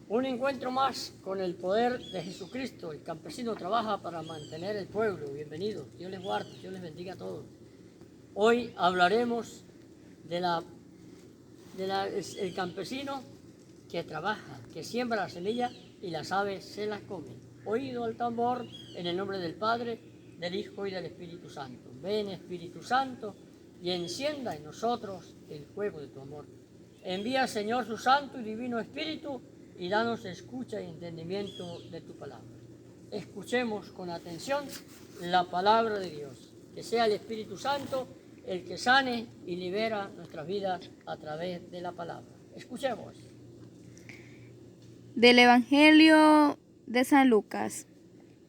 Un encuentro más con el poder de Jesucristo. El campesino trabaja para mantener el pueblo. Bienvenidos. Dios les guarde, Dios les bendiga a todos. Hoy hablaremos de el campesino que trabaja, que siembra la semilla y las aves se las comen. Oído al tambor, en el nombre del Padre, del Hijo y del Espíritu Santo. Ven, Espíritu Santo, y encienda en nosotros el fuego de tu amor. Envía, Señor, su Santo y Divino Espíritu y danos escucha y entendimiento de tu palabra. Escuchemos con atención la palabra de Dios. Que sea el Espíritu Santo el que sane y libera nuestras vidas a través de la palabra. Escuchemos. Del Evangelio de San Lucas.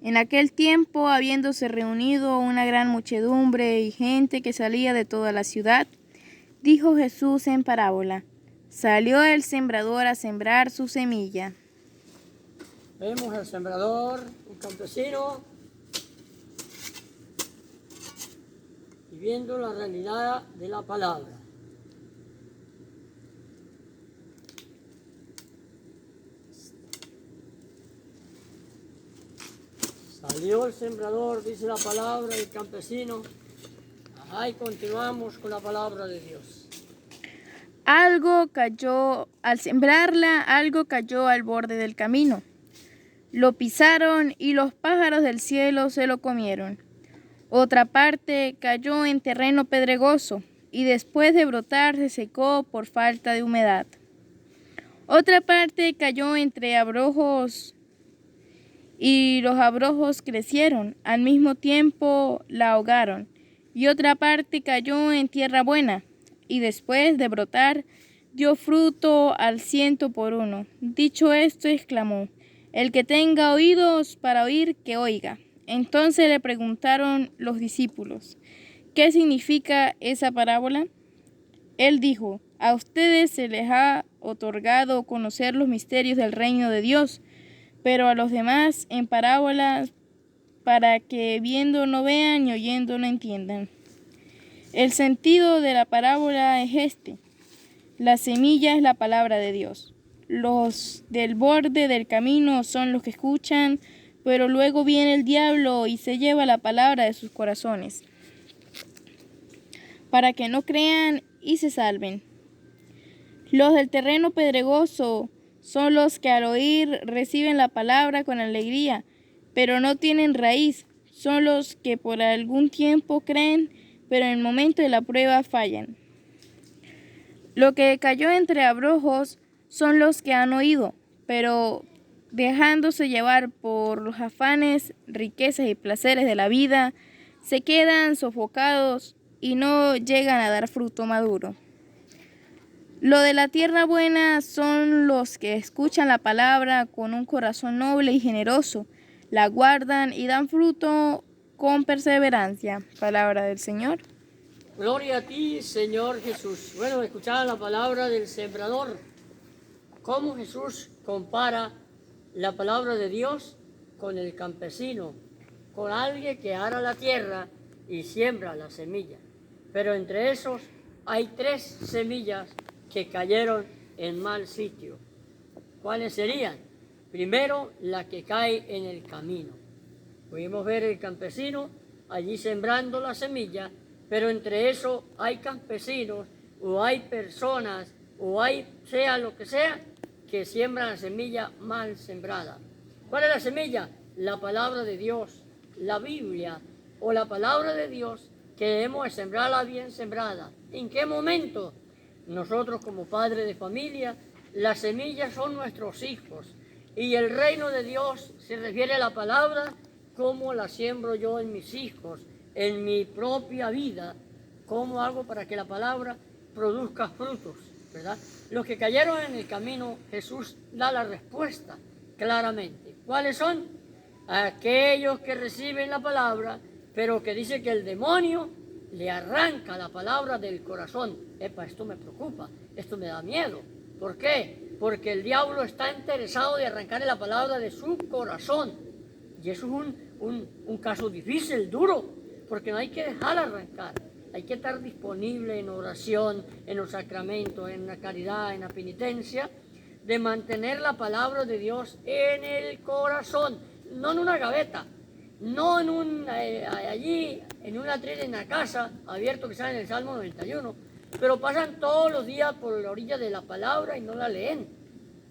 En aquel tiempo, habiéndose reunido una gran muchedumbre y gente que salía de toda la ciudad, dijo Jesús en parábola: salió el sembrador a sembrar su semilla. Vemos al sembrador, un campesino, viviendo la realidad de la palabra. Salió el sembrador, dice la palabra, el campesino. Y continuamos con la palabra de Dios. Al sembrarla, algo cayó al borde del camino. Lo pisaron y los pájaros del cielo se lo comieron. Otra parte cayó en terreno pedregoso y después de brotar se secó por falta de humedad. Otra parte cayó entre abrojos y los abrojos crecieron, al mismo tiempo la ahogaron. Y otra parte cayó en tierra buena y después de brotar dio fruto al 100 por 1. Dicho esto, exclamó: el que tenga oídos para oír, que oiga. Entonces le preguntaron los discípulos: ¿qué significa esa parábola? Él dijo: a ustedes se les ha otorgado conocer los misterios del reino de Dios, pero a los demás en parábolas, para que viendo no vean y oyendo no entiendan. El sentido de la parábola es este: la semilla es la palabra de Dios. Los del borde del camino son los que escuchan, pero luego viene el diablo y se lleva la palabra de sus corazones, para que no crean y se salven. Los del terreno pedregoso son los que al oír reciben la palabra con alegría, pero no tienen raíz. Son los que por algún tiempo creen, pero en el momento de la prueba fallan. Lo que cayó entre abrojos son los que han oído, pero dejándose llevar por los afanes, riquezas y placeres de la vida, se quedan sofocados y no llegan a dar fruto maduro. Lo de la tierra buena son los que escuchan la palabra con un corazón noble y generoso, la guardan y dan fruto con perseverancia. Palabra del Señor. Gloria a ti, Señor Jesús. Bueno, escuchaba la palabra del sembrador. Cómo Jesús compara la palabra de Dios con el campesino, con alguien que ara la tierra y siembra la semilla. Pero entre esos hay 3 semillas que cayeron en mal sitio. ¿Cuáles serían? Primero, la que cae en el camino. Pudimos ver el campesino allí sembrando la semilla, pero entre eso hay campesinos o hay personas o hay sea lo que sea que siembran la semilla mal sembrada. ¿Cuál es la semilla? La palabra de Dios, la Biblia o la palabra de Dios, que debemos sembrarla bien sembrada. ¿En qué momento? Nosotros como padres de familia, las semillas son nuestros hijos y el reino de Dios se refiere a la palabra como la siembro yo en mis hijos, en mi propia vida. ¿Cómo hago para que la palabra produzca frutos? ¿Verdad? Los que cayeron en el camino, Jesús da la respuesta claramente. ¿Cuáles son? Aquellos que reciben la palabra, pero que dice que el demonio le arranca la palabra del corazón. Esto me preocupa, esto me da miedo. ¿Por qué? Porque el diablo está interesado de arrancarle la palabra de su corazón. Y eso es un caso difícil, duro, porque no hay que dejar arrancar. Hay que estar disponible en oración, en los sacramentos, en la caridad, en la penitencia, de mantener la palabra de Dios en el corazón, no en una gaveta, no allí en un atril en la casa, abierto que sale en el Salmo 91, pero pasan todos los días por la orilla de la palabra y no la leen.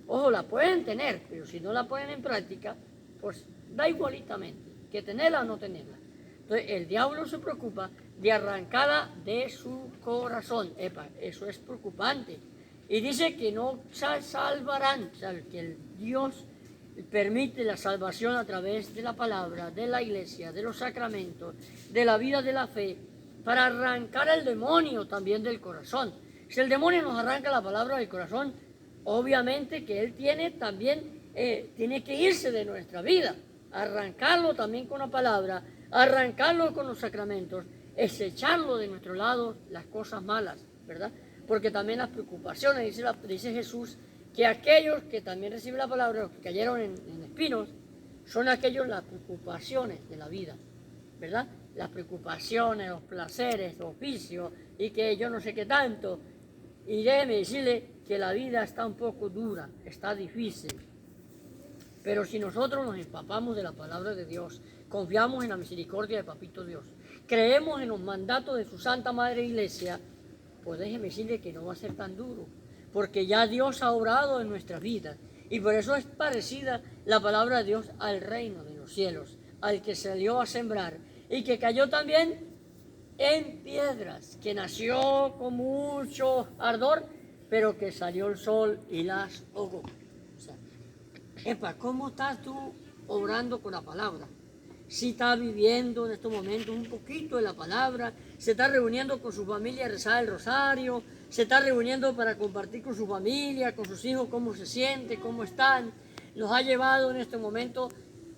Ojo, la pueden tener, pero si no la ponen en práctica, pues da igualitamente, que tenerla o no tenerla. Entonces el diablo se preocupa de arrancarla de su corazón. Epa, eso es preocupante. Y dice que no se salvarán, o sea, que Dios permite la salvación a través de la palabra, de la iglesia, de los sacramentos, de la vida de la fe, para arrancar al demonio también del corazón. Si el demonio nos arranca la palabra del corazón, obviamente que él tiene que irse de nuestra vida, arrancarlo también con la palabra, arrancarlo con los sacramentos, es echarlo de nuestro lado las cosas malas, ¿verdad? Porque también las preocupaciones, dice Jesús, que aquellos que también reciben la palabra, los que cayeron en espinos, son aquellos las preocupaciones de la vida, ¿verdad? Las preocupaciones, los placeres, los vicios, y que yo no sé qué tanto. Y déjeme decirle que la vida está un poco dura, está difícil. Pero si nosotros nos empapamos de la palabra de Dios, confiamos en la misericordia de Papito Dios, creemos en los mandatos de su Santa Madre Iglesia, pues déjeme decirle que no va a ser tan duro, porque ya Dios ha obrado en nuestras vidas. Y por eso es parecida la palabra de Dios al reino de los cielos, al que salió a sembrar y que cayó también en piedras, que nació con mucho ardor, pero que salió el sol y las ahogó. O sea, epa, ¿cómo estás tú obrando con la palabra? Si está viviendo en estos momentos un poquito de la palabra, se está reuniendo con su familia a rezar el rosario, se está reuniendo para compartir con su familia, con sus hijos, cómo se siente, cómo están. Nos ha llevado en este momento,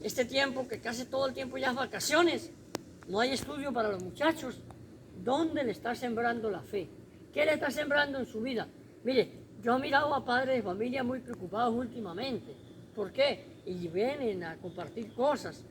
este tiempo, que casi todo el tiempo ya es vacaciones, no hay estudio para los muchachos. ¿Dónde le está sembrando la fe? ¿Qué le está sembrando en su vida? Mire, yo he mirado a padres de familia muy preocupados últimamente. ¿Por qué? Y vienen a compartir cosas,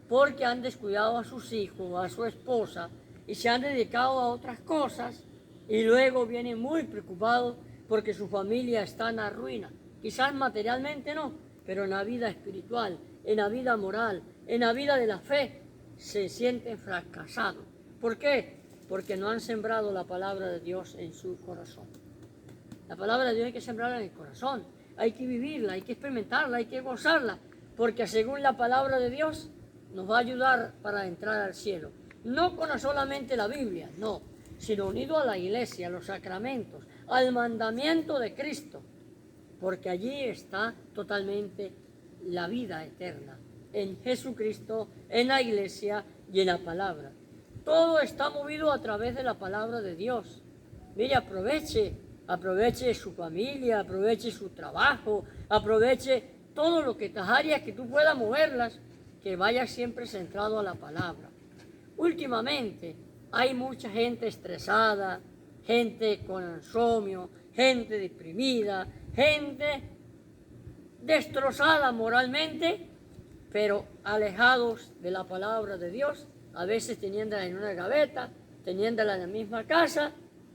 porque han descuidado a sus hijos, a su esposa, y se han dedicado a otras cosas, y luego vienen muy preocupados porque su familia está en la ruina. Quizás materialmente no, pero en la vida espiritual, en la vida moral, en la vida de la fe, se sienten fracasados. ¿Por qué? Porque no han sembrado la palabra de Dios en su corazón. La palabra de Dios hay que sembrarla en el corazón, hay que vivirla, hay que experimentarla, hay que gozarla, porque según la palabra de Dios nos va a ayudar para entrar al cielo. No con solamente la Biblia, no, sino unido a la iglesia, a los sacramentos, al mandamiento de Cristo, porque allí está totalmente la vida eterna, en Jesucristo, en la iglesia y en la palabra. Todo está movido a través de la palabra de Dios. Mire, aproveche su familia, aproveche su trabajo, aproveche todo lo que estas áreas que tú puedas moverlas, que vaya siempre centrado a la palabra. Últimamente hay mucha gente estresada, gente con insomnio, gente deprimida, gente destrozada moralmente, pero alejados de la palabra de Dios, a veces teniéndola en una gaveta, teniéndola en la misma casa,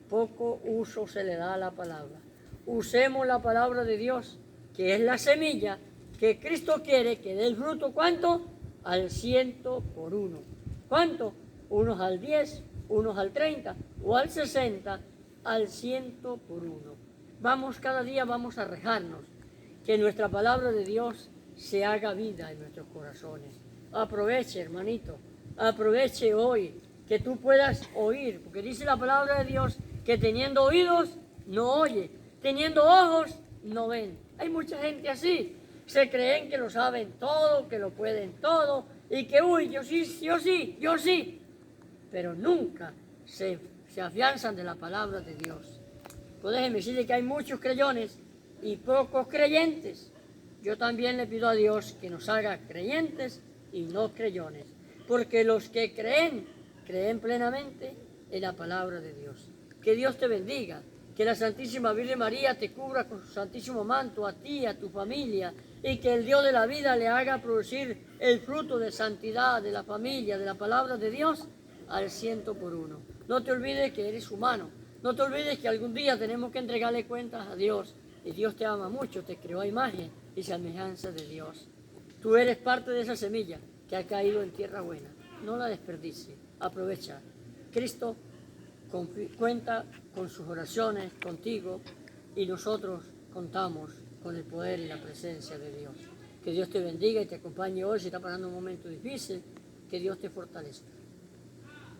poco uso se le da a la palabra. Usemos la palabra de Dios, que es la semilla que Cristo quiere que dé el fruto. ¿Cuánto? Al 100 por 1. ¿Cuánto? Unos al 10, unos al 30 o al 60, al 100 por 1. Cada día vamos a rejarnos, que nuestra palabra de Dios se haga vida en nuestros corazones. Aproveche, hermanito, aproveche hoy que tú puedas oír, porque dice la palabra de Dios que teniendo oídos no oye, teniendo ojos no ven. Hay mucha gente así, se creen que lo saben todo, que lo pueden todo, y que uy, yo sí, pero nunca se afianzan de la palabra de Dios. Pues déjenme decirle que hay muchos creyones y pocos creyentes. Yo también le pido a Dios que nos haga creyentes y no creyones, porque los que creen plenamente en la palabra de Dios. Que Dios te bendiga, que la Santísima Virgen María te cubra con su santísimo manto a ti, a tu familia, y que el Dios de la vida le haga producir el fruto de santidad de la familia, de la palabra de Dios, al 100 por 1. No te olvides que eres humano, no te olvides que algún día tenemos que entregarle cuentas a Dios, Y Dios te ama mucho, te creó a imagen y semejanza de Dios. Tú eres parte de esa semilla que ha caído en tierra buena. No la desperdicie, aprovecha. Cristo cuenta con sus oraciones contigo y nosotros contamos con el poder y la presencia de Dios. Que Dios te bendiga y te acompañe hoy si está pasando un momento difícil, que Dios te fortalezca.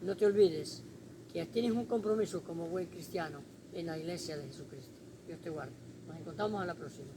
No te olvides que tienes un compromiso como buen cristiano en la iglesia de Jesucristo. Dios te guarde. Nos encontramos a la próxima.